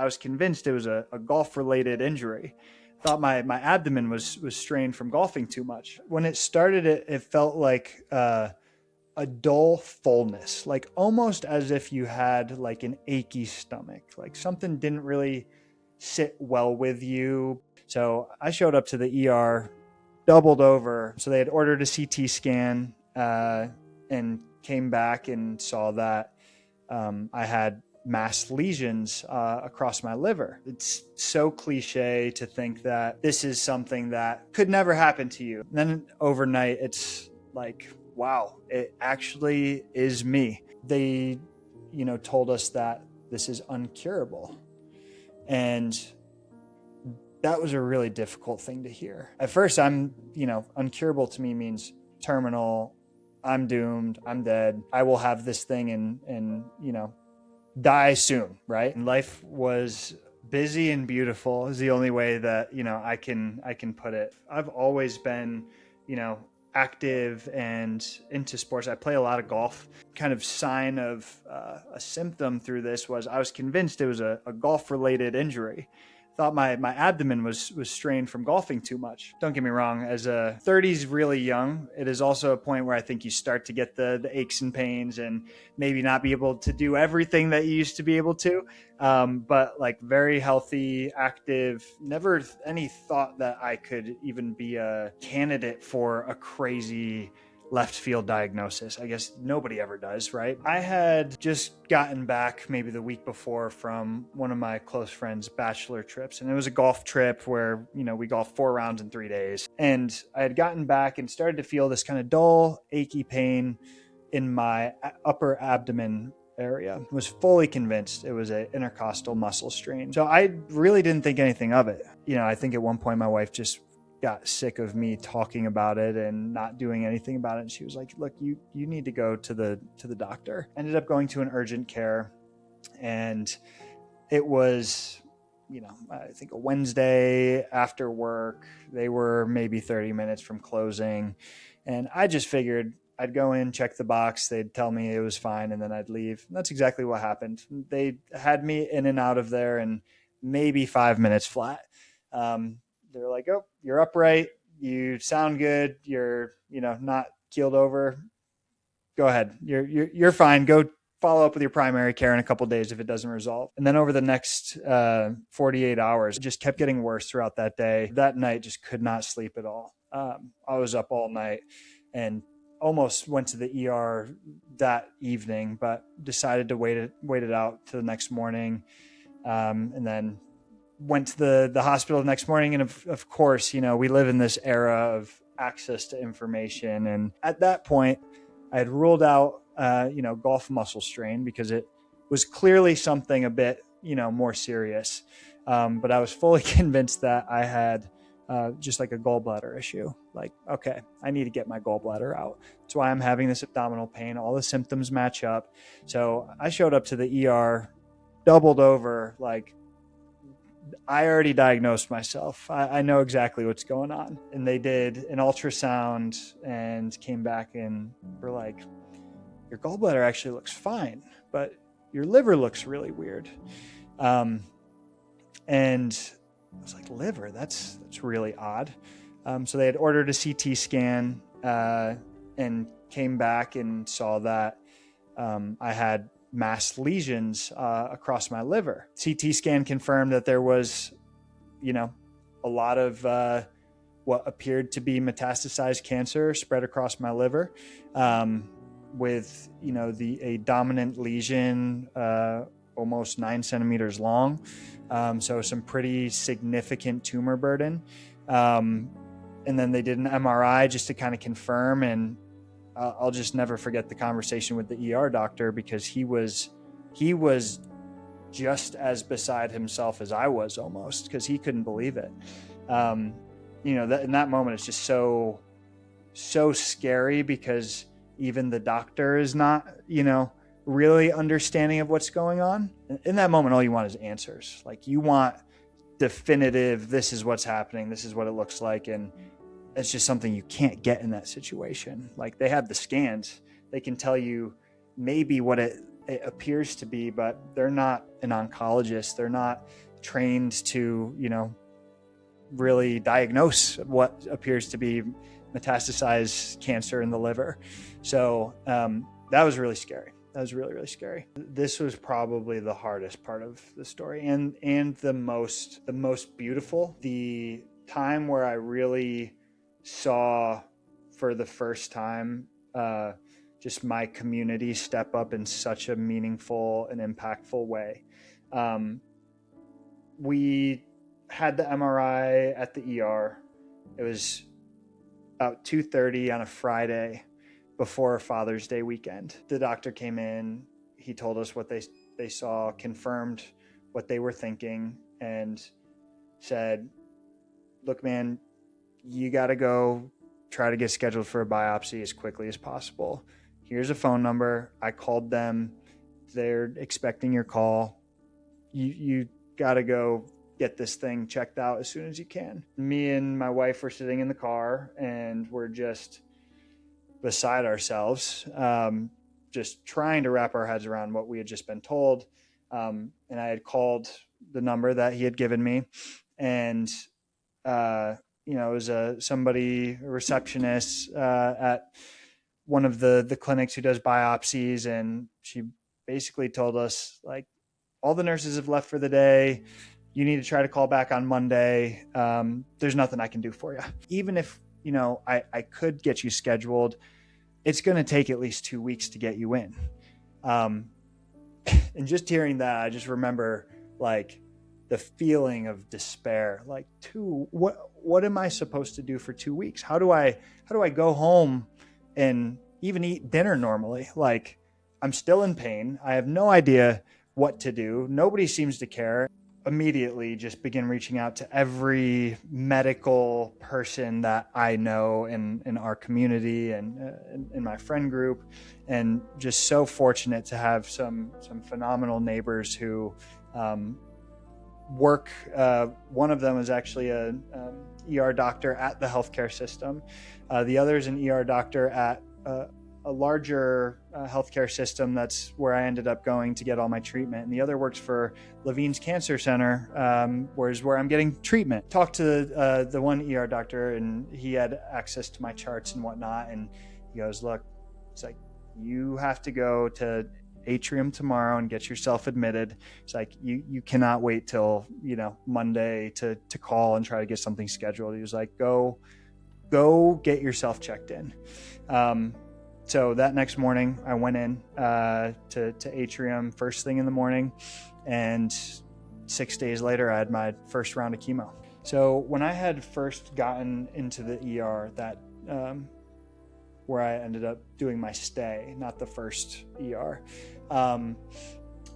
I was convinced it was a golf-related injury. Thought my abdomen was strained from golfing too much. When it started, it felt like a dull fullness, like almost as if you had like an achy stomach, like something didn't really sit well with you. So I showed up to the ER doubled over. So they had ordered a CT scan and came back and saw that I had mass lesions across my liver. It's so cliche to think that this is something that could never happen to you. And then overnight, it's like, wow, it actually is me. They, told us that this is incurable. And that was a really difficult thing to hear. At first, incurable to me means terminal. I'm doomed. I'm dead. I will have this thing and die soon, right? And life was busy and beautiful is the only way that, I can put it. I've always been, active and into sports. I play a lot of golf. Kind of sign of a symptom through this was I was convinced it was a golf-related injury. Thought my abdomen was strained from golfing too much. Don't get me wrong, as a 30s really young, it is also a point where I think you start to get the aches and pains and maybe not be able to do everything that you used to be able to. But like very healthy, active, never any thought that I could even be a candidate for a crazy left field diagnosis. I guess nobody ever does, right? I had just gotten back maybe the week before from one of my close friends' bachelor trips. And it was a golf trip where, we golfed 4 rounds in 3 days. And I had gotten back and started to feel this kind of dull, achy pain in my upper abdomen area. I was fully convinced it was an intercostal muscle strain. So I really didn't think anything of it. I think at one point my wife just got sick of me talking about it and not doing anything about it. And she was like, look, you need to go to the doctor. Ended up going to an urgent care, and it was, I think a Wednesday after work. They were maybe 30 minutes from closing. And I just figured I'd go in, check the box. They'd tell me it was fine, and then I'd leave. And that's exactly what happened. They had me in and out of there in maybe 5 minutes flat. They're like, oh, you're upright. You sound good. You're, not keeled over. Go ahead. You're fine. Go follow up with your primary care in a couple of days if it doesn't resolve. And then over the next 48 hours, it just kept getting worse throughout that day. That night, just could not sleep at all. I was up all night and almost went to the ER that evening, but decided to wait it out to the next morning, and then went to the hospital the next morning. And of course, we live in this era of access to information. And at that point, I had ruled out, golf muscle strain because it was clearly something a bit, more serious. But I was fully convinced that I had just like a gallbladder issue. Like, okay, I need to get my gallbladder out. That's why I'm having this abdominal pain. All the symptoms match up. So I showed up to the ER doubled over, like, I already diagnosed myself. I know exactly what's going on. And they did an ultrasound and came back and were like, your gallbladder actually looks fine, but your liver looks really weird. And I was like, liver, that's really odd. So they had ordered a CT scan and came back and saw that I had mass lesions across my liver. CT scan confirmed that there was, a lot of what appeared to be metastasized cancer spread across my liver, with, a dominant lesion almost 9 centimeters long. So some pretty significant tumor burden. And then they did an MRI just to kind of confirm, and I'll just never forget the conversation with the ER doctor, because he was just as beside himself as I was, almost, because he couldn't believe it. That in that moment, it's just so scary, because even the doctor is not, really understanding of what's going on. In that moment, all you want is answers. Like, you want definitive, this is what's happening, this is what it looks like. And it's just something you can't get in that situation. Like, they have the scans. They can tell you maybe what it it appears to be, but they're not an oncologist. They're not trained to, really diagnose what appears to be metastasized cancer in the liver. So that was really scary. That was really, really scary. This was probably the hardest part of the story, and the most beautiful. The time where I really saw for the first time just my community step up in such a meaningful and impactful way. We had the MRI at the ER. It was about 2:30 on a Friday before Father's Day weekend. The doctor came in, he told us what they saw, confirmed what they were thinking, and said, look, man, you got to go try to get scheduled for a biopsy as quickly as possible. Here's a phone number. I called them. They're expecting your call. You got to go get this thing checked out as soon as you can. Me and my wife were sitting in the car, and we're just beside ourselves, just trying to wrap our heads around what we had just been told. And I had called the number that he had given me, and it was a receptionist at one of the clinics who does biopsies, and she basically told us, like, all the nurses have left for the day. You need to try to call back on Monday. There's nothing I can do for you. Even if, I could get you scheduled, it's going to take at least 2 weeks to get you in. And just hearing that, I just remember, like, the feeling of despair. Like, what am I supposed to do for 2 weeks? How do I go home and even eat dinner normally? Like, I'm still in pain. I have no idea what to do. Nobody seems to care. Immediately just begin reaching out to every medical person that I know in our community and in my friend group, and just so fortunate to have some phenomenal neighbors who work. One of them is actually a ER doctor at the healthcare system. The other is an ER doctor at a larger healthcare system. That's where I ended up going to get all my treatment. And the other works for Levine's Cancer Center, where I'm getting treatment. Talked to the one ER doctor, and he had access to my charts and whatnot. And he goes, look, it's like, you have to go to Atrium tomorrow and get yourself admitted. It's like, you cannot wait till, Monday to call and try to get something scheduled. He was like, go get yourself checked in. So that next morning, I went in to Atrium first thing in the morning, and 6 days later, I had my first round of chemo. So when I had first gotten into the ER, that where I ended up doing my stay, not the first ER,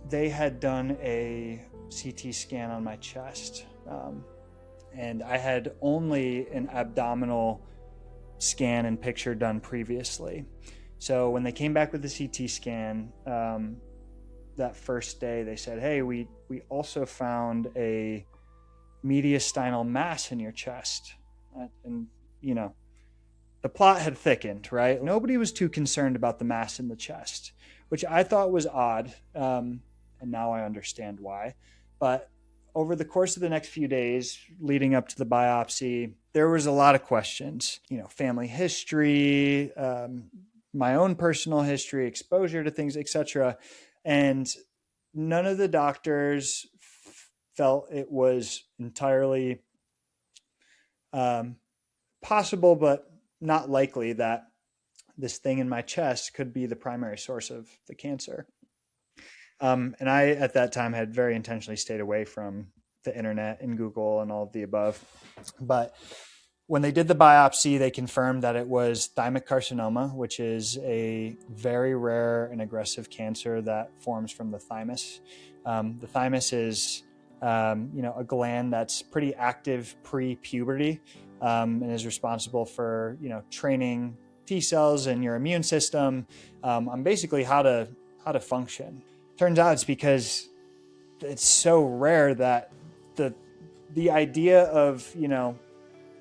they had done a CT scan on my chest, and I had only an abdominal scan and picture done previously. So when they came back with the CT scan, that first day, they said, hey, we also found a mediastinal mass in your chest. And, the plot had thickened, right? Nobody was too concerned about the mass in the chest, which I thought was odd. And now I understand why. But over the course of the next few days leading up to the biopsy, there was a lot of questions, family history, my own personal history, exposure to things, etc. And none of the doctors felt it was entirely possible, but not likely, that this thing in my chest could be the primary source of the cancer. And I, at that time, had very intentionally stayed away from the internet and Google and all of the above. But when they did the biopsy, they confirmed that it was thymic carcinoma, which is a very rare and aggressive cancer that forms from the thymus. The thymus is, a gland that's pretty active pre-puberty, and is responsible for, training T cells and your immune system on basically how to function. Turns out it's because it's so rare that the idea of,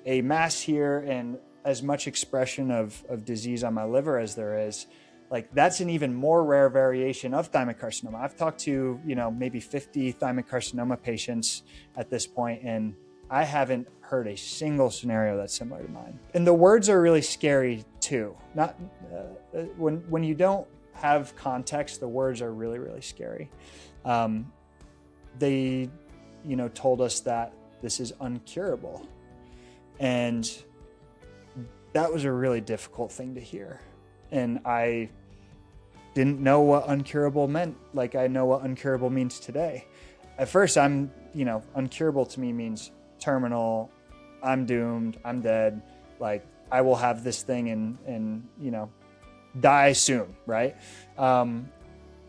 a mass here and as much expression of disease on my liver as there is, like that's an even more rare variation of thymic carcinoma. I've talked to, maybe 50 thymic carcinoma patients at this point, and I haven't heard a single scenario that's similar to mine. And the words are really scary too. Not when you don't have context, the words are really, really scary. They, told us that this is incurable, and that was a really difficult thing to hear. And I didn't know what incurable meant like I know what incurable means today. At first, incurable to me means terminal, I'm doomed, I'm dead, like I will have this thing and die soon, right?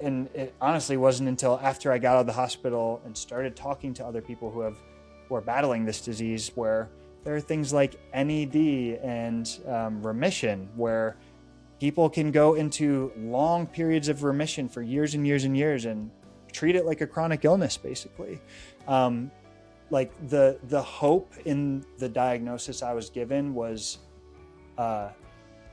And it honestly wasn't until after I got out of the hospital and started talking to other people who are battling this disease, where there are things like NED and remission, where people can go into long periods of remission for years and years and years and treat it like a chronic illness, basically. Like the hope in the diagnosis I was given was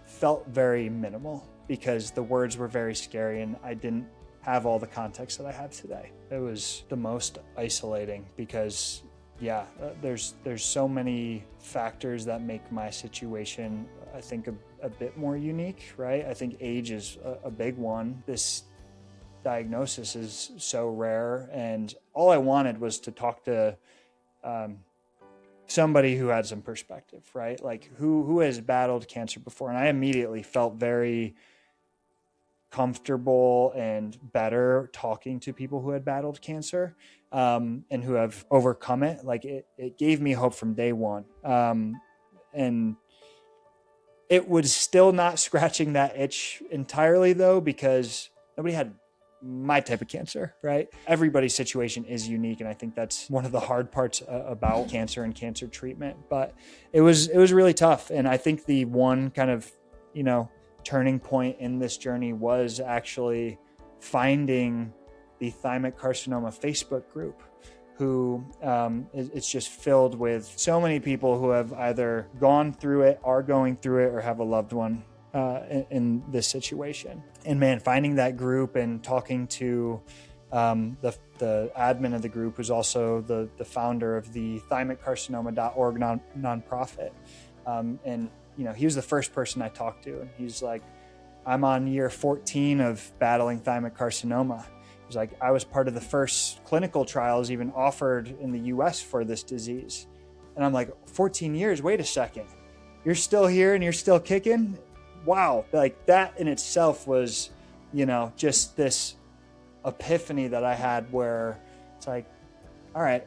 felt very minimal, because the words were very scary and I didn't have all the context that I have today. It was the most isolating, because there's so many factors that make my situation, I think, a bit more unique, right? I think age is a big one. This diagnosis is so rare, and all I wanted was to talk to somebody who had some perspective, right? Like who has battled cancer before. And I immediately felt very comfortable and better talking to people who had battled cancer and who have overcome it. Like it gave me hope from day one. And it was still not scratching that itch entirely, though, because nobody had my type of cancer, right? Everybody's situation is unique, and I think that's one of the hard parts about cancer and cancer treatment. But it was really tough, and I think the one kind of turning point in this journey was actually finding the Thymic Carcinoma Facebook group, who it's just filled with so many people who have either gone through it, are going through it, or have a loved one in this situation. And man, finding that group and talking to the admin of the group, who's also the founder of the thymiccarcinoma.org nonprofit. And he was the first person I talked to, and he's like, I'm on year 14 of battling thymic carcinoma. He was like, I was part of the first clinical trials even offered in the US for this disease. And I'm like, 14 years, wait a second. You're still here and you're still kicking? Wow. Like that in itself was, just this epiphany that I had, where it's like, all right,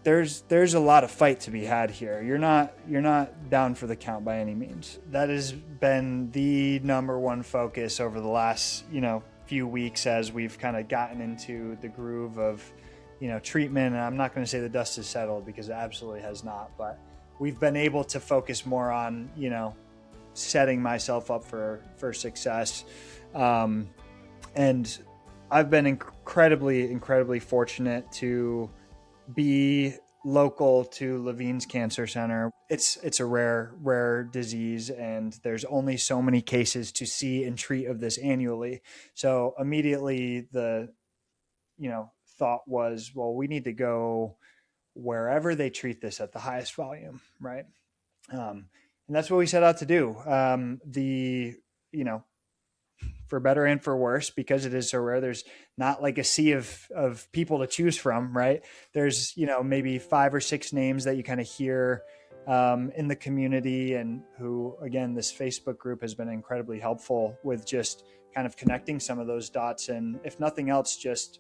there's a lot of fight to be had here. You're not down for the count by any means. That has been the number one focus over the last, few weeks, as we've kind of gotten into the groove of, treatment. And I'm not going to say the dust has settled, because it absolutely has not, but we've been able to focus more on, setting myself up for success. And I've been incredibly fortunate to be local to Levine's Cancer Center. It's a rare disease, and there's only so many cases to see and treat of this annually. So immediately the thought was, well, we need to go wherever they treat this at the highest volume, right? And that's what we set out to do. For better and for worse, because it is so rare, there's not like a sea of people to choose from, right? There's, maybe 5 or 6 names that you kind of hear in the community, and who, again, this Facebook group has been incredibly helpful with just kind of connecting some of those dots. And if nothing else, just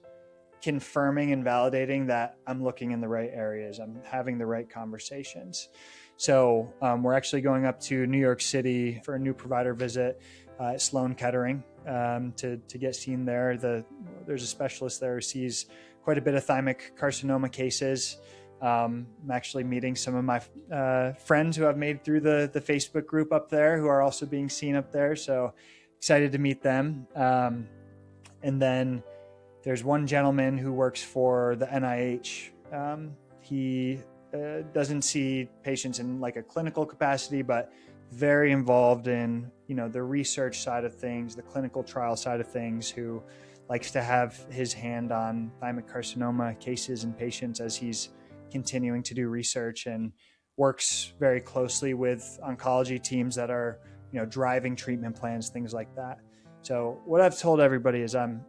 confirming and validating that I'm looking in the right areas, I'm having the right conversations. So we're actually going up to New York City for a new provider visit at Sloan Kettering to get seen there. There's a specialist there who sees quite a bit of thymic carcinoma cases. I'm actually meeting some of my friends who I've made through the Facebook group up there, who are also being seen up there. So excited to meet them. And then there's one gentleman who works for the NIH. He doesn't see patients in like a clinical capacity, but very involved in, the research side of things, the clinical trial side of things, who likes to have his hand on thymic carcinoma cases and patients as he's continuing to do research, and works very closely with oncology teams that are, driving treatment plans, things like that. So what I've told everybody is I'm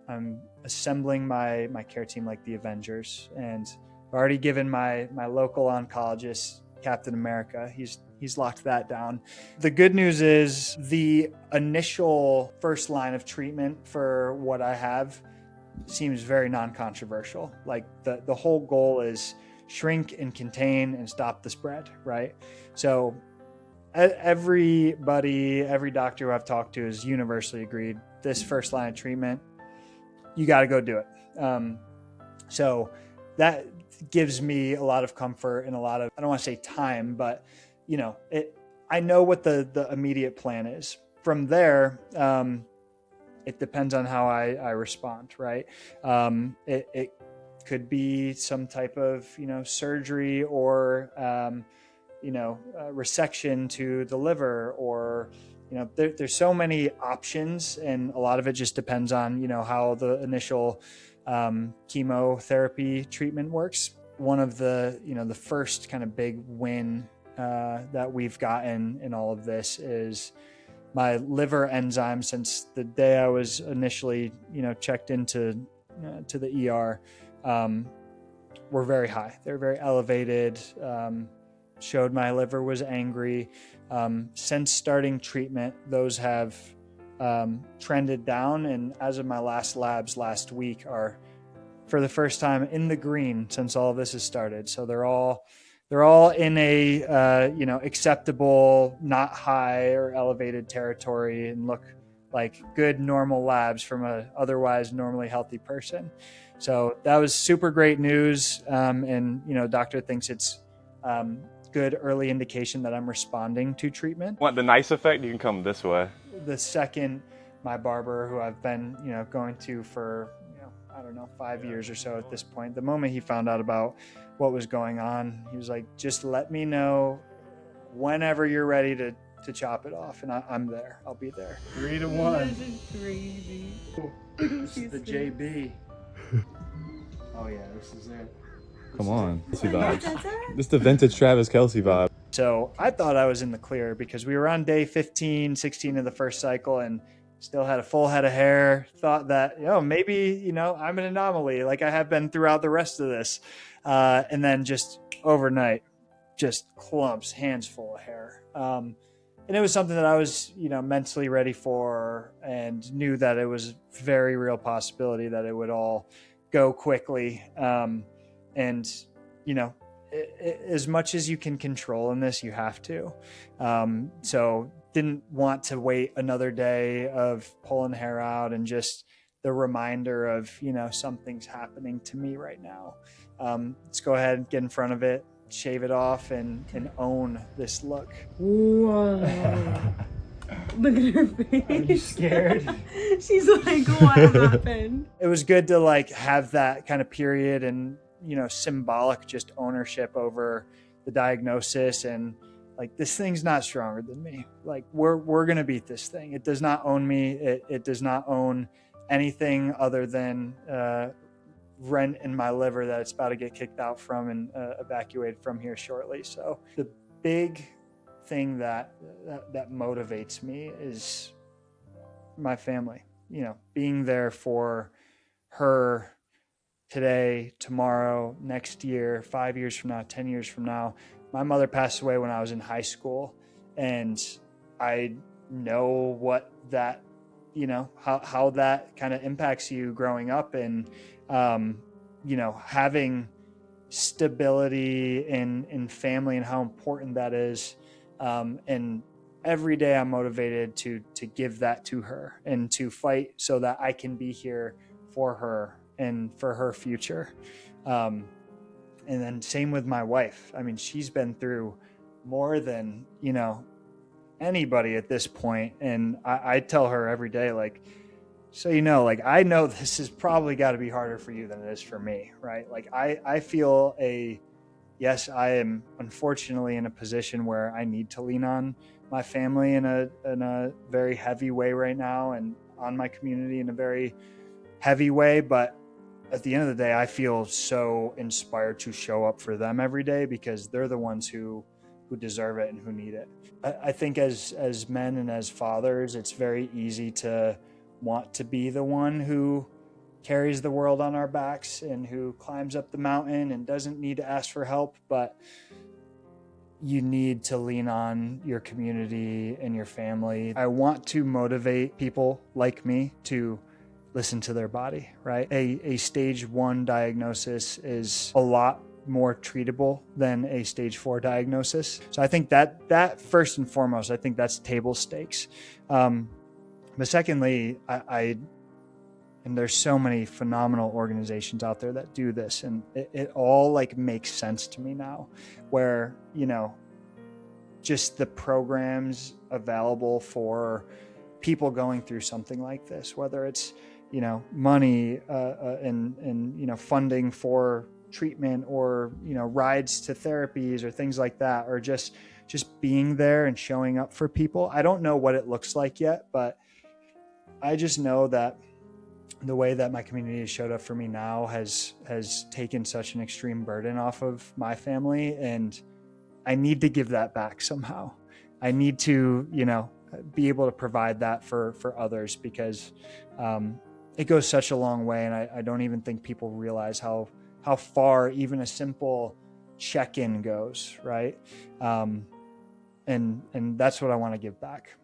assembling my care team like the Avengers, and I've already given my local oncologist Captain America. He's locked that down. The good news is the initial first line of treatment for what I have seems very non-controversial. Like the whole goal is shrink and contain and stop the spread, right? So every doctor who I've talked to has universally agreed this first line of treatment, you got to go do it. So that gives me a lot of comfort and a lot of, I don't want to say time, but I know what the immediate plan is. From there, it depends on how I respond, right? It could be some type of, surgery or, resection to the liver, or, there's so many options, and a lot of it just depends on, how the initial chemotherapy treatment works. One of the, the first kind of big win that we've gotten in all of this is my liver enzymes. Since the day I was initially, checked into to the ER, were very high. They're very elevated. Showed my liver was angry. Since starting treatment, those have trended down, and as of my last labs last week, are for the first time in the green since all of this has started. So they're all in a acceptable, not high or elevated territory, and look like good normal labs from a otherwise normally healthy person. So that was super great news, and doctor thinks it's good early indication that I'm responding to treatment. Want the nice effect? You can come this way. The second my barber, who I've been going to for 5 years or so at this point, the moment he found out about what was going on, he was like, just let me know whenever you're ready to chop it off, and I'm there. I'll be there. 3-1. This is crazy. This is the JB. Oh yeah, this is it. Come on, Kelsey vibes. This is the vintage Travis Kelsey vibe. So I thought I was in the clear because we were on day 15, 16 of the first cycle, and still had a full head of hair. Thought that, maybe, I'm an anomaly like I have been throughout the rest of this. And then just overnight, just clumps, hands full of hair. And it was something that I was, mentally ready for, and knew that it was very real possibility that it would all go quickly. And, as much as you can control in this, you have to. So didn't want to wait another day of pulling hair out and just the reminder of, something's happening to me right now. Let's go ahead and get in front of it, shave it off, and own this look. Whoa. Look at her face. Are you scared? She's like, what happened? It was good to have that kind of period and, symbolic just ownership over the diagnosis, and this thing's not stronger than me. We're going to beat this thing. It does not own me. It does not own anything other than rent in my liver that it's about to get kicked out from and evacuated from here shortly. So the big thing that motivates me is my family, being there for her today, tomorrow, next year, 5 years from now, 10 years from now. My mother passed away when I was in high school, and I know what that, how that kind of impacts you growing up, and, having stability in family and how important that is. And every day I'm motivated to give that to her and to fight so that I can be here for her and for her future. And then same with my wife. I mean, she's been through more than, anybody at this point. And I tell her every day, I know this has probably got to be harder for you than it is for me, right? I feel yes, I am unfortunately in a position where I need to lean on my family in a very heavy way right now, and on my community in a very heavy way. But at the end of the day, I feel so inspired to show up for them every day, because they're the ones who deserve it and who need it. I think as men and as fathers, it's very easy to want to be the one who carries the world on our backs and who climbs up the mountain and doesn't need to ask for help. But you need to lean on your community and your family. I want to motivate people like me to listen to their body, right? A stage 1 diagnosis is a lot more treatable than a stage 4 diagnosis. So I think that first and foremost, I think that's table stakes. But secondly, and there's so many phenomenal organizations out there that do this, and it all like makes sense to me now, where, you know, just the programs available for people going through something like this, whether it's, you know, money and you know, funding for treatment, or, you know, rides to therapies or things like that, or just being there and showing up for people. I don't know what it looks like yet, but I just know that the way that my community has showed up for me now has taken such an extreme burden off of my family, and I need to give that back somehow. I need to, you know, be able to provide that for others, because it goes such a long way, and I don't even think people realize how far even a simple check-in goes, right? And that's what I want to give back.